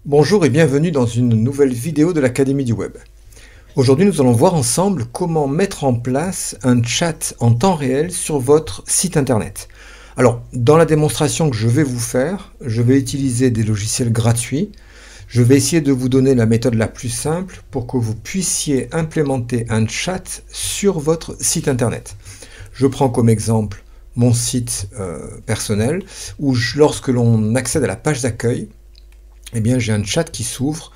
Bonjour et bienvenue dans une nouvelle vidéo de l'Académie du Web. Aujourd'hui, nous allons voir ensemble comment mettre en place un chat en temps réel sur votre site internet. Alors, dans la démonstration que je vais vous faire, je vais utiliser des logiciels gratuits. Je vais essayer de vous donner la méthode la plus simple pour que vous puissiez implémenter un chat sur votre site internet. Je prends comme exemple mon site personnel où lorsque l'on accède à la page d'accueil, eh bien, j'ai un chat qui s'ouvre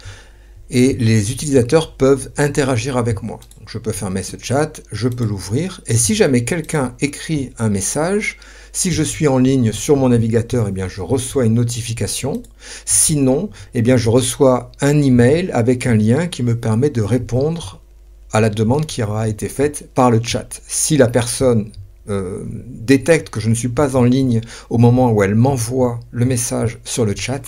et les utilisateurs peuvent interagir avec moi. Donc, je peux fermer ce chat, je peux l'ouvrir, et si jamais quelqu'un écrit un message, si je suis en ligne sur mon navigateur, eh bien, je reçois une notification. Sinon, eh bien, je reçois un email avec un lien qui me permet de répondre à la demande qui aura été faite par le chat. Si la personne détecte que je ne suis pas en ligne au moment où elle m'envoie le message sur le chat,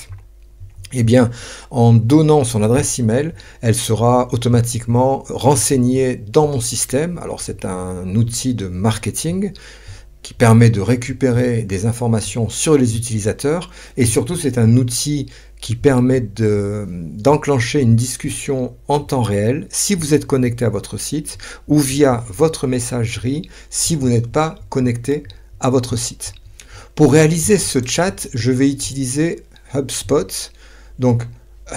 eh bien, en donnant son adresse email, elle sera automatiquement renseignée dans mon système. Alors, c'est un outil de marketing qui permet de récupérer des informations sur les utilisateurs et surtout, c'est un outil qui permet d'enclencher une discussion en temps réel si vous êtes connecté à votre site ou via votre messagerie si vous n'êtes pas connecté à votre site. Pour réaliser ce chat, je vais utiliser HubSpot. Donc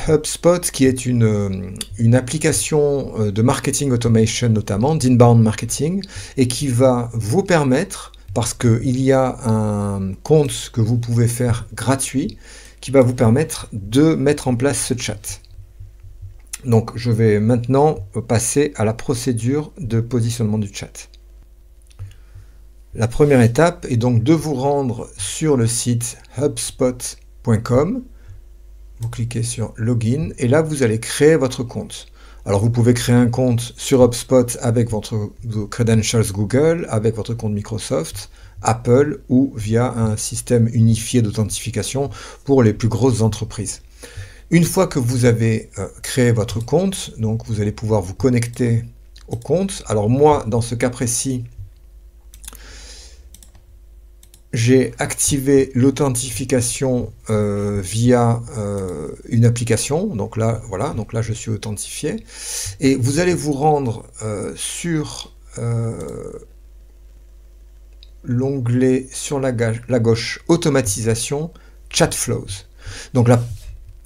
HubSpot qui est une application de marketing automation notamment, d'inbound marketing, et qui va vous permettre, parce qu'il y a un compte que vous pouvez faire gratuit, qui va vous permettre de mettre en place ce chat. Donc je vais maintenant passer à la procédure de positionnement du chat. La première étape est donc de vous rendre sur le site hubspot.com. Vous cliquez sur Login et là vous allez créer votre compte. Alors vous pouvez créer un compte sur HubSpot avec vos credentials Google, avec votre compte Microsoft, Apple ou via un système unifié d'authentification pour les plus grosses entreprises. Une fois que vous avez créé votre compte, donc vous allez pouvoir vous connecter au compte. Alors moi, dans ce cas précis, j'ai activé l'authentification via une application, donc là voilà, donc là je suis authentifié, et vous allez vous rendre sur l'onglet sur la gauche automatisation chat flows. Donc la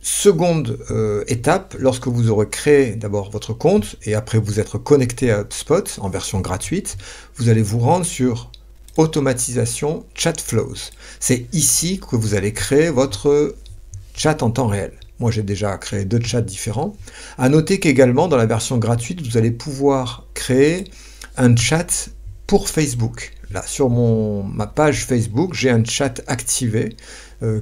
seconde étape, lorsque vous aurez créé d'abord votre compte et après vous être connecté à HubSpot en version gratuite, vous allez vous rendre sur automatisation chat flows. C'est ici que vous allez créer votre chat en temps réel. Moi, j'ai déjà créé 2 chats différents. À noter qu'également, dans la version gratuite, vous allez pouvoir créer un chat pour Facebook. Là, sur ma page Facebook, j'ai un chat activé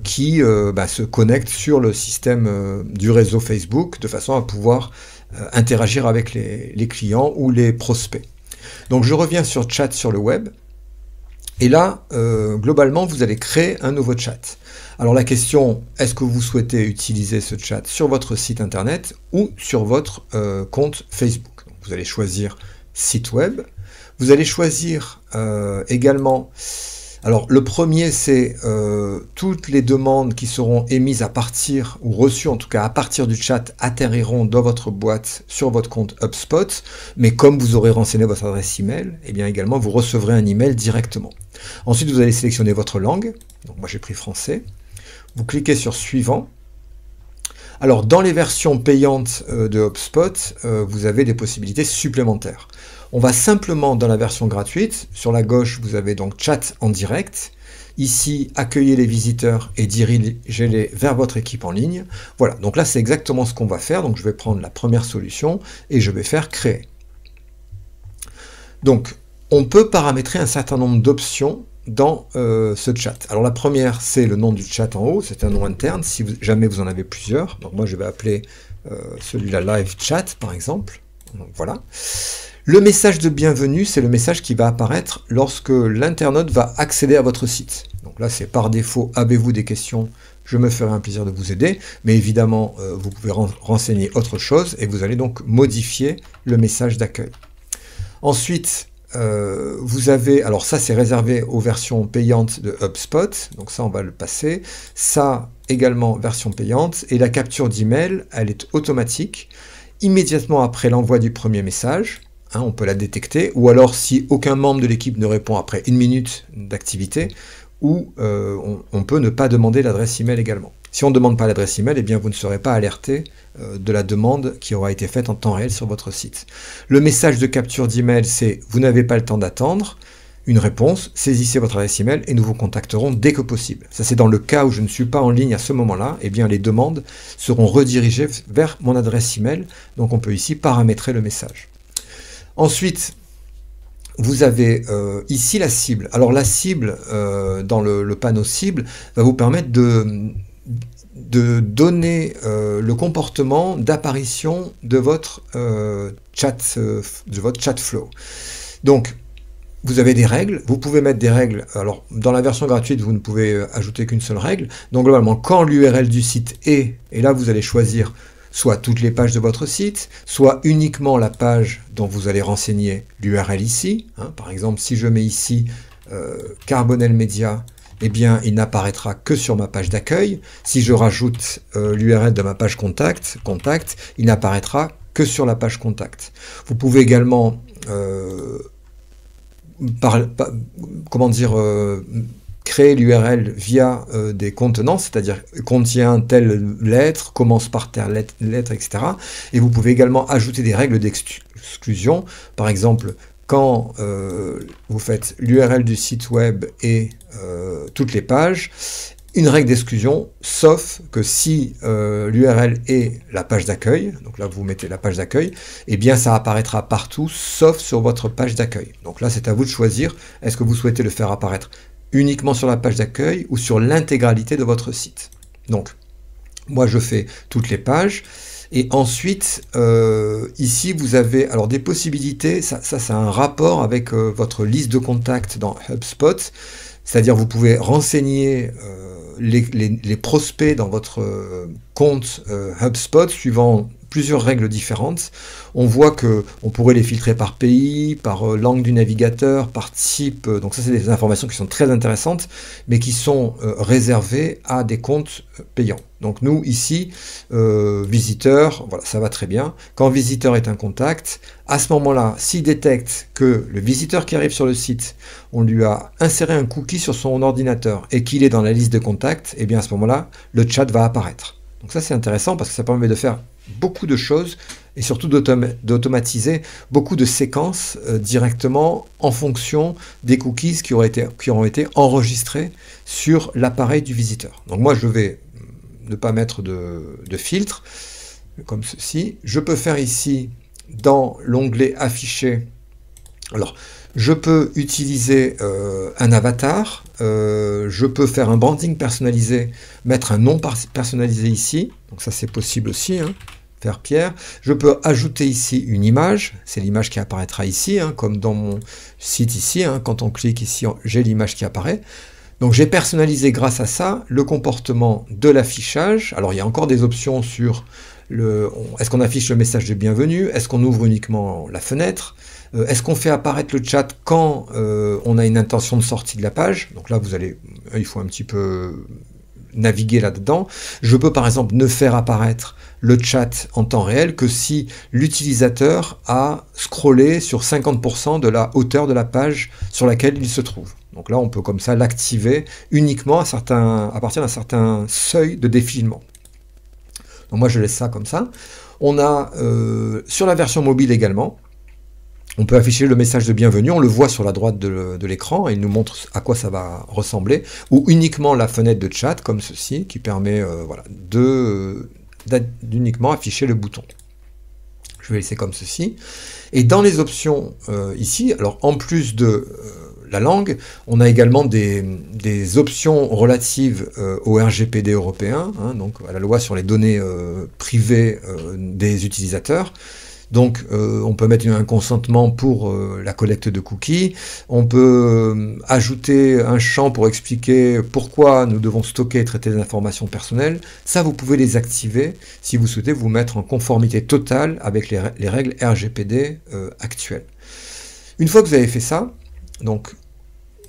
qui se connecte sur le système du réseau Facebook de façon à pouvoir interagir avec les clients ou les prospects. Donc, je reviens sur chat sur le web. Et là, globalement, vous allez créer un nouveau chat. Alors la question, est-ce que vous souhaitez utiliser ce chat sur votre site internet ou sur votre compte Facebook? Donc, vous allez choisir site web. Vous allez choisir également, alors le premier c'est toutes les demandes qui seront émises à partir, ou reçues en tout cas à partir du chat, atterriront dans votre boîte sur votre compte HubSpot, mais comme vous aurez renseigné votre adresse email, et bien également vous recevrez un email directement. Ensuite vous allez sélectionner votre langue, donc moi j'ai pris français, vous cliquez sur suivant. Alors dans les versions payantes de HubSpot, vous avez des possibilités supplémentaires. On va simplement dans la version gratuite, sur la gauche vous avez donc chat en direct, ici accueillez les visiteurs et dirigez-les vers votre équipe en ligne. Voilà, donc là c'est exactement ce qu'on va faire, donc je vais prendre la première solution et je vais faire créer. Donc on peut paramétrer un certain nombre d'options dans ce chat. Alors la première c'est le nom du chat en haut, c'est un nom interne, si jamais vous en avez plusieurs, donc moi je vais appeler celui-là live chat par exemple, donc voilà. Le message de bienvenue, c'est le message qui va apparaître lorsque l'internaute va accéder à votre site. Donc là, c'est par défaut, avez-vous des questions? Je me ferai un plaisir de vous aider. Mais évidemment, vous pouvez renseigner autre chose et vous allez donc modifier le message d'accueil. Ensuite, vous avez, alors ça c'est réservé aux versions payantes de HubSpot, donc ça on va le passer, ça également version payante, et la capture d'email, elle est automatique, immédiatement après l'envoi du premier message, hein, on peut la détecter, ou alors si aucun membre de l'équipe ne répond après 1 minute d'activité, ou on peut ne pas demander l'adresse email également. Si on ne demande pas l'adresse email, eh bien vous ne serez pas alerté de la demande qui aura été faite en temps réel sur votre site. Le message de capture d'email, c'est « Vous n'avez pas le temps d'attendre ». Une réponse, saisissez votre adresse email et nous vous contacterons dès que possible. Ça c'est dans le cas où je ne suis pas en ligne à ce moment-là, eh bien les demandes seront redirigées vers mon adresse email. Donc on peut ici paramétrer le message. Ensuite, vous avez ici la cible. Alors la cible, dans le panneau cible, va vous permettre de donner le comportement d'apparition de votre chat flow. Donc, vous avez des règles, vous pouvez mettre des règles. Alors, dans la version gratuite, vous ne pouvez ajouter qu'une seule règle. Donc, globalement, quand l'URL du site est, et là, vous allez choisir soit toutes les pages de votre site, soit uniquement la page dont vous allez renseigner l'URL ici. Hein. Par exemple, si je mets ici Carbonel Media, eh bien, il n'apparaîtra que sur ma page d'accueil. Si je rajoute l'URL de ma page contact, il n'apparaîtra que sur la page contact. Vous pouvez également créer l'URL via des contenants, c'est-à-dire contient telle lettre, commence par telle lettre, etc. Et vous pouvez également ajouter des règles d'exclusion. Par exemple, quand vous faites l'URL du site web et toutes les pages, une règle d'exclusion, sauf que si l'URL est la page d'accueil, donc là vous mettez la page d'accueil, eh bien ça apparaîtra partout, sauf sur votre page d'accueil. Donc là c'est à vous de choisir, est-ce que vous souhaitez le faire apparaître uniquement sur la page d'accueil ou sur l'intégralité de votre site. Donc, moi je fais toutes les pages. Et ensuite, ici, vous avez alors des possibilités, ça c'est un rapport avec votre liste de contacts dans HubSpot, c'est-à-dire vous pouvez renseigner les prospects dans votre compte HubSpot suivant plusieurs règles différentes. On voit que on pourrait les filtrer par pays, par langue du navigateur, par type. Donc ça, c'est des informations qui sont très intéressantes, mais qui sont réservées à des comptes payants. Donc nous, ici, visiteur, voilà, ça va très bien. Quand visiteur est un contact, à ce moment-là, s'il détecte que le visiteur qui arrive sur le site, on lui a inséré un cookie sur son ordinateur et qu'il est dans la liste de contacts, et bien à ce moment-là, le chat va apparaître. Donc ça, c'est intéressant parce que ça permet de faire beaucoup de choses et surtout d'automatiser beaucoup de séquences directement en fonction des cookies qui auront été enregistrés sur l'appareil du visiteur. Donc moi, je vais ne pas mettre de filtre, comme ceci. Je peux faire ici, dans l'onglet afficher, alors je peux utiliser un avatar, je peux faire un branding personnalisé, mettre un nom personnalisé ici, donc ça c'est possible aussi, hein, faire Pierre. Je peux ajouter ici une image, c'est l'image qui apparaîtra ici, hein, comme dans mon site ici, hein, quand on clique ici, j'ai l'image qui apparaît. Donc j'ai personnalisé grâce à ça le comportement de l'affichage. Alors il y a encore des options sur est-ce qu'on affiche le message de bienvenue, est-ce qu'on ouvre uniquement la fenêtre, est-ce qu'on fait apparaître le chat quand on a une intention de sortie de la page. Donc là il faut un petit peu naviguer là-dedans. Je peux par exemple ne faire apparaître le chat en temps réel que si l'utilisateur a scrollé sur 50% de la hauteur de la page sur laquelle il se trouve. Donc là, on peut comme ça l'activer uniquement à partir d'un certain seuil de défilement. Donc moi, je laisse ça comme ça. On a sur la version mobile également, on peut afficher le message de bienvenue, on le voit sur la droite de l'écran, et il nous montre à quoi ça va ressembler, ou uniquement la fenêtre de chat, comme ceci, qui permet voilà, d'uniquement afficher le bouton. Je vais laisser comme ceci. Et dans les options ici, alors en plus de la langue, on a également des options relatives au RGPD européen, hein, donc à la loi sur les données privées des utilisateurs. Donc on peut mettre un consentement pour la collecte de cookies, on peut ajouter un champ pour expliquer pourquoi nous devons stocker et traiter des informations personnelles. Ça, vous pouvez les activer si vous souhaitez vous mettre en conformité totale avec les règles RGPD actuelles. Une fois que vous avez fait ça, donc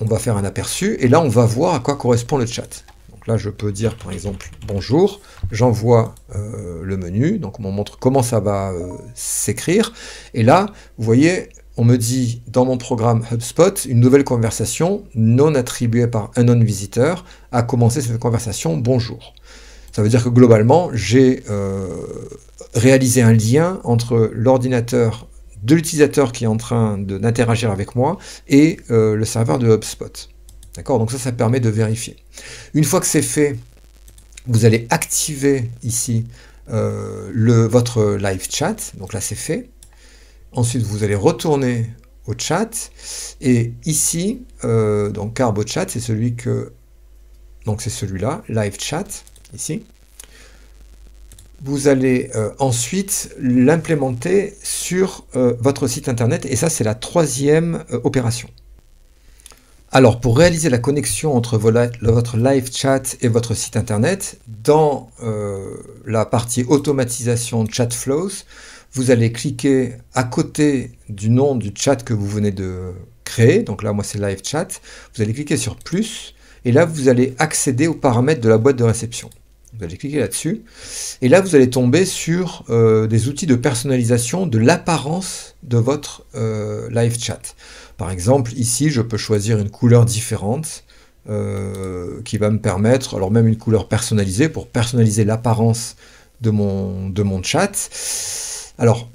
on va faire un aperçu, et là on va voir à quoi correspond le chat. Donc là je peux dire par exemple bonjour, j'envoie le menu, donc on me montre comment ça va s'écrire, et là vous voyez, on me dit dans mon programme HubSpot, une nouvelle conversation non attribuée par un non-visiteur a commencé cette conversation bonjour. Ça veut dire que globalement j'ai réalisé un lien entre l'ordinateur de l'utilisateur qui est en train d'interagir avec moi et le serveur de HubSpot. D'accord? Donc ça permet de vérifier. Une fois que c'est fait, vous allez activer ici votre live chat. Donc là, c'est fait. Ensuite, vous allez retourner au chat. Et ici, donc Carbo Chat, c'est celui que... Donc c'est celui-là, live chat, ici. Vous allez ensuite l'implémenter sur votre site internet, et ça c'est la troisième opération. Alors pour réaliser la connexion entre votre live chat et votre site internet, dans la partie automatisation chat flows, vous allez cliquer à côté du nom du chat que vous venez de créer, donc là moi c'est live chat, vous allez cliquer sur plus, et là vous allez accéder aux paramètres de la boîte de réception. Vous allez cliquer là-dessus, et là vous allez tomber sur des outils de personnalisation de l'apparence de votre live chat. Par exemple, ici je peux choisir une couleur différente qui va me permettre, alors même une couleur personnalisée, pour personnaliser l'apparence de mon chat. Alors,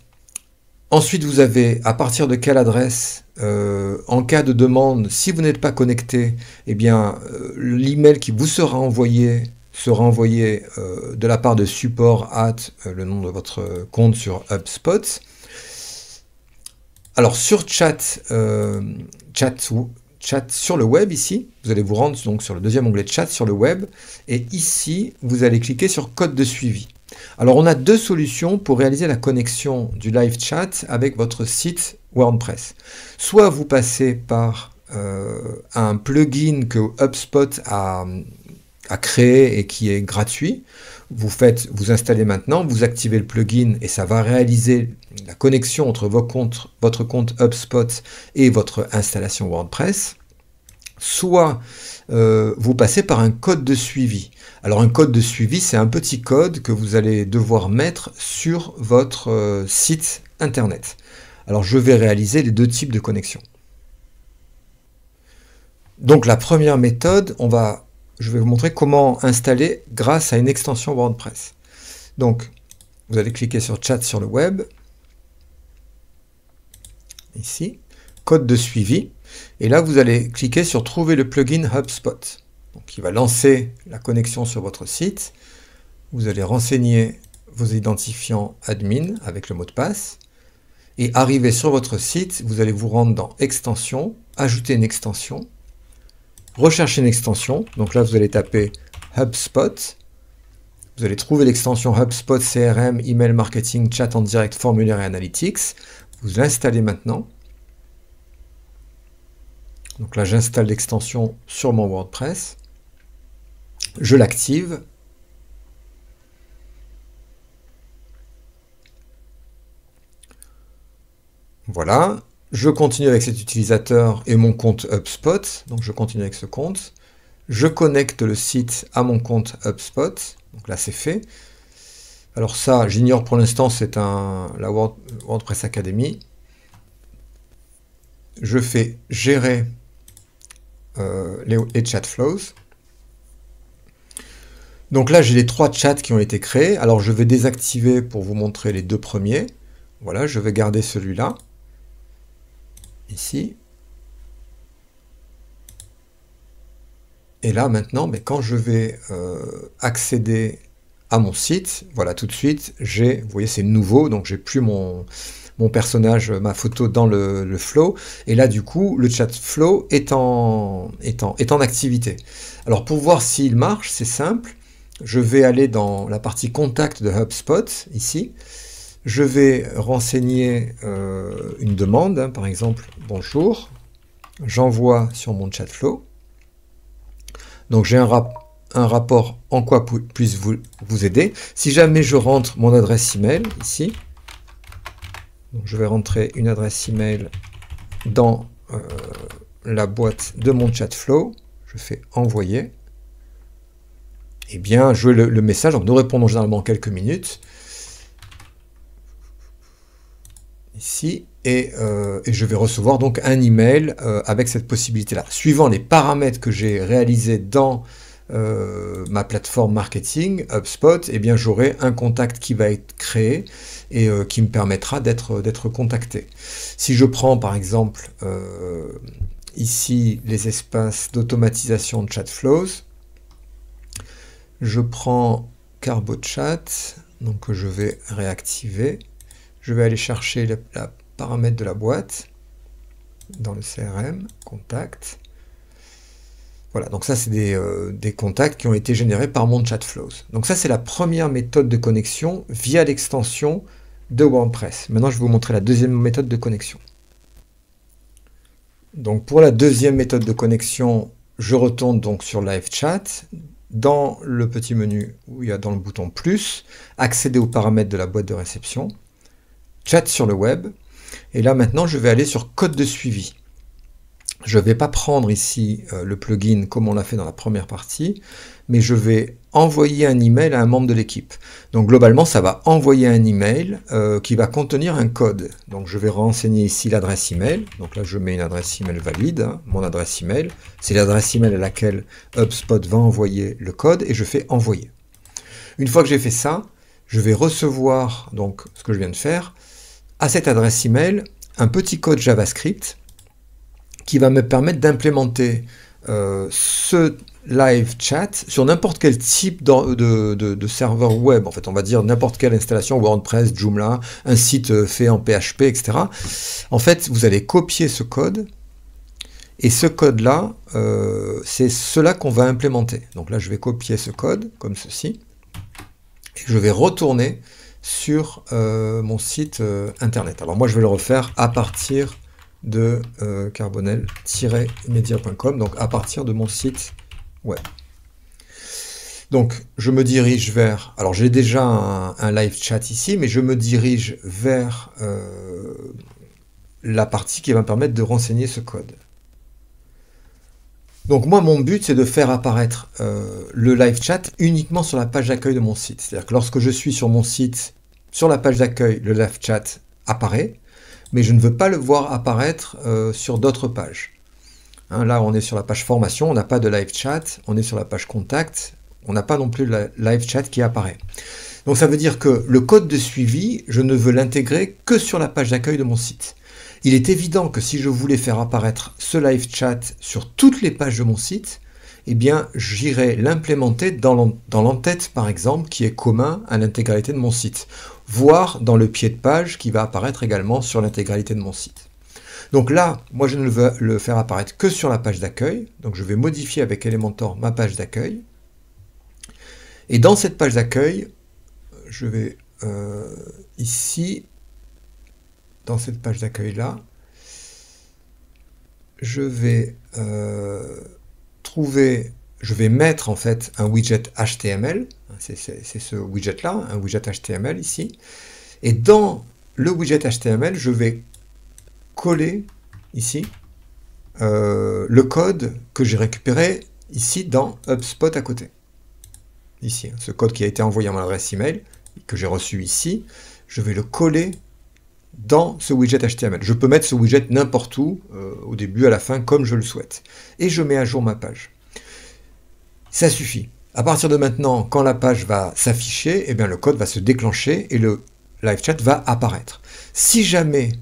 ensuite vous avez à partir de quelle adresse, en cas de demande, si vous n'êtes pas connecté, eh bien l'email qui vous sera envoyé de la part de support @ le nom de votre compte sur HubSpot. Alors sur chat sur le web ici, vous allez vous rendre donc sur le deuxième onglet chat sur le web, et ici vous allez cliquer sur code de suivi. Alors on a deux solutions pour réaliser la connexion du live chat avec votre site WordPress. Soit vous passez par un plugin que HubSpot a créé et qui est gratuit. Vous installez maintenant, vous activez le plugin et ça va réaliser la connexion entre votre compte HubSpot et votre installation WordPress. Soit vous passez par un code de suivi. Alors un code de suivi, c'est un petit code que vous allez devoir mettre sur votre site internet. Alors je vais réaliser les deux types de connexion. Donc la première méthode, je vais vous montrer comment installer grâce à une extension WordPress. Donc, vous allez cliquer sur chat sur le web, ici, code de suivi, et là vous allez cliquer sur trouver le plugin HubSpot. Donc, il va lancer la connexion sur votre site. Vous allez renseigner vos identifiants admin avec le mot de passe, et arrivé sur votre site, vous allez vous rendre dans extension, ajouter une extension, rechercher une extension, donc là vous allez taper HubSpot, vous allez trouver l'extension HubSpot CRM, Email Marketing, Chat en direct, Formulaire et Analytics, vous l'installez maintenant. Donc là j'installe l'extension sur mon WordPress, je l'active, voilà. Je continue avec cet utilisateur et mon compte HubSpot, donc je continue avec ce compte. Je connecte le site à mon compte HubSpot, donc là c'est fait. Alors ça, j'ignore pour l'instant, c'est la WordPress Academy. Je fais gérer les chat flows. Donc là, j'ai les 3 chats qui ont été créés. Alors je vais désactiver pour vous montrer les 2 premiers. Voilà, je vais garder celui-là. Ici. Et là maintenant, mais quand je vais accéder à mon site, voilà, tout de suite, vous voyez c'est nouveau, donc j'ai plus mon personnage, ma photo dans le flow, et là du coup le chat flow est en activité. Alors pour voir s'il marche, c'est simple, je vais aller dans la partie contact de HubSpot, ici. Je vais renseigner une demande, hein, par exemple, bonjour, j'envoie sur mon chat flow. Donc j'ai un rapport en quoi puisse vous aider. Si jamais je rentre mon adresse email ici, donc je vais rentrer une adresse email dans la boîte de mon chat flow, je fais envoyer. Eh bien, le message, donc nous répondons généralement en quelques minutes. Ici, et je vais recevoir donc un email avec cette possibilité-là. Suivant les paramètres que j'ai réalisés dans ma plateforme marketing, HubSpot, eh bien j'aurai un contact qui va être créé et qui me permettra d'être contacté. Si je prends par exemple ici les espaces d'automatisation de chat flows, je prends CarboChat, donc je vais réactiver. Je vais aller chercher le paramètre de la boîte dans le CRM, contact. Voilà, donc ça c'est des contacts qui ont été générés par mon chat flows. Donc ça c'est la première méthode de connexion via l'extension de WordPress. Maintenant je vais vous montrer la deuxième méthode de connexion. Donc pour la deuxième méthode de connexion, je retourne donc sur Live Chat. Dans le petit menu où il y a dans le bouton plus, accéder aux paramètres de la boîte de réception. Chat sur le web, et là maintenant je vais aller sur code de suivi. Je ne vais pas prendre ici le plugin comme on l'a fait dans la première partie, mais je vais envoyer un email à un membre de l'équipe. Donc globalement ça va envoyer un email qui va contenir un code. Donc je vais renseigner ici l'adresse email, donc là je mets une adresse email valide, hein, mon adresse email, c'est l'adresse email à laquelle HubSpot va envoyer le code, et je fais envoyer. Une fois que j'ai fait ça, je vais recevoir donc ce que je viens de faire, à cette adresse email, un petit code JavaScript qui va me permettre d'implémenter ce live chat sur n'importe quel type de serveur web. En fait, on va dire n'importe quelle installation WordPress, Joomla, un site fait en PHP, etc. En fait, vous allez copier ce code, et ce code-là, c'est cela qu'on va implémenter. Donc là, je vais copier ce code, comme ceci, et je vais retourner sur mon site internet. Alors moi je vais le refaire à partir de carbonel-media.com, donc à partir de mon site web. Donc je me dirige vers, alors j'ai déjà un live chat ici, mais je me dirige vers la partie qui va me permettre de renseigner ce code. Donc moi, mon but, c'est de faire apparaître le live chat uniquement sur la page d'accueil de mon site. C'est-à-dire que lorsque je suis sur mon site, sur la page d'accueil, le live chat apparaît, mais je ne veux pas le voir apparaître sur d'autres pages. Hein, là, on est sur la page formation, on n'a pas de live chat, on est sur la page contact, on n'a pas non plus le live chat qui apparaît. Donc ça veut dire que le code de suivi, je ne veux l'intégrer que sur la page d'accueil de mon site. Il est évident que si je voulais faire apparaître ce live chat sur toutes les pages de mon site, eh bien, j'irai l'implémenter dans l'entête, par exemple, qui est commun à l'intégralité de mon site, voire dans le pied de page qui va apparaître également sur l'intégralité de mon site. Donc là, moi, je ne veux le faire apparaître que sur la page d'accueil, donc je vais modifier avec Elementor ma page d'accueil. Et dans cette page d'accueil, je vais ici, dans cette page d'accueil-là, je vais je vais mettre en fait un widget HTML, c'est ce widget-là, un widget HTML ici, et dans le widget HTML, je vais coller ici le code que j'ai récupéré ici dans HubSpot à côté. Ici, ce code qui a été envoyé à mon adresse email, que j'ai reçu ici, je vais le coller dans ce widget HTML. Je peux mettre ce widget n'importe où, au début, à la fin, comme je le souhaite. Et je mets à jour ma page. Ça suffit. À partir de maintenant, quand la page va s'afficher, eh bien, le code va se déclencher et le live chat va apparaître. Si jamais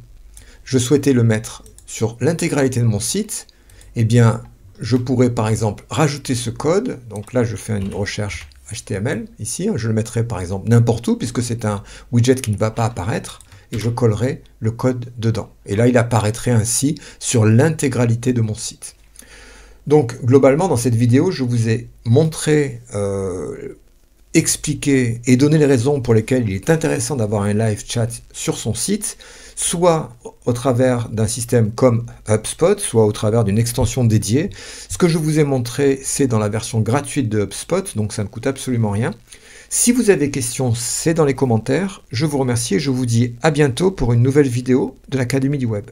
je souhaitais le mettre sur l'intégralité de mon site, eh bien, je pourrais par exemple rajouter ce code. Donc là, je fais une recherche HTML ici. Je le mettrai par exemple n'importe où, puisque c'est un widget qui ne va pas apparaître. Et je collerai le code dedans. Et là, il apparaîtrait ainsi sur l'intégralité de mon site. Donc, globalement, dans cette vidéo, je vous ai montré, expliqué et donné les raisons pour lesquelles il est intéressant d'avoir un live chat sur son site, soit au travers d'un système comme HubSpot, soit au travers d'une extension dédiée. Ce que je vous ai montré, c'est dans la version gratuite de HubSpot, donc ça ne coûte absolument rien. Si vous avez des questions, c'est dans les commentaires. Je vous remercie et je vous dis à bientôt pour une nouvelle vidéo de l'Académie du Web.